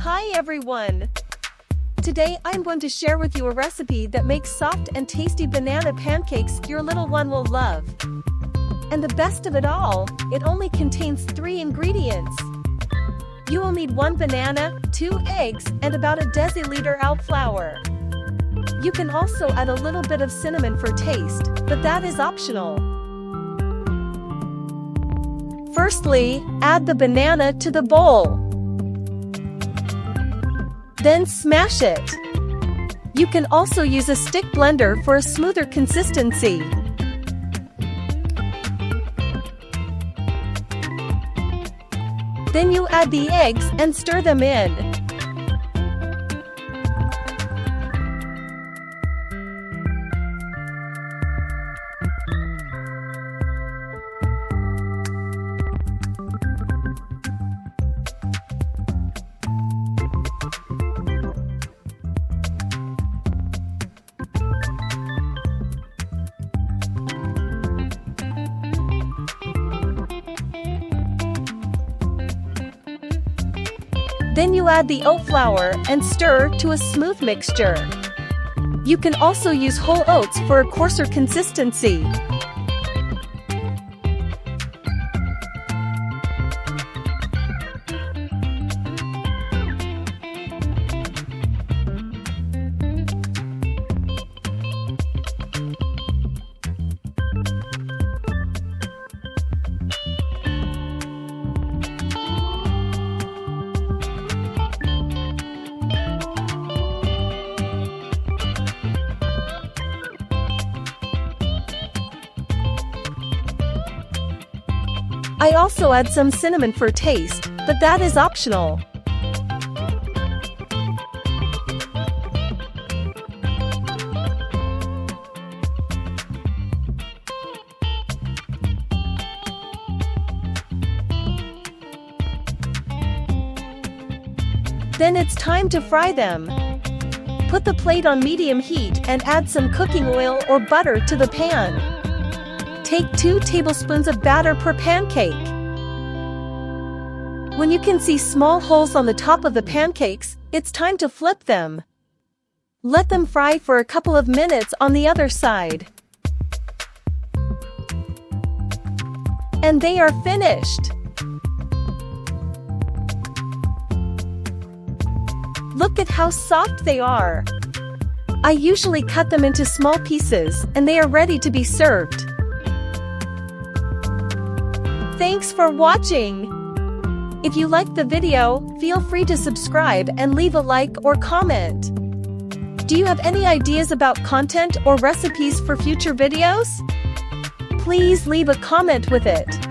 Hi everyone! Today I'm going to share with you a recipe that makes soft and tasty banana pancakes your little one will love. And the best of it all, it only contains 3 ingredients. You will need 1 banana, 2 eggs, and about a deciliter of flour. You can also add a little bit of cinnamon for taste, but that is optional. Firstly, add the banana to the bowl. Then smash it. You can also use a stick blender for a smoother consistency. Then you add the eggs and stir them in. Then you add the oat flour and stir to a smooth mixture. You can also use whole oats for a coarser consistency. I also add some cinnamon for taste, but that is optional. Then it's time to fry them. Put the plate on medium heat and add some cooking oil or butter to the pan. Take 2 tablespoons of batter per pancake. When you can see small holes on the top of the pancakes, it's time to flip them. Let them fry for a couple of minutes on the other side. And they are finished. Look at how soft they are. I usually cut them into small pieces, and they are ready to be served. Thanks for watching! If you liked the video, feel free to subscribe and leave a like or comment. Do you have any ideas about content or recipes for future videos? Please leave a comment with it.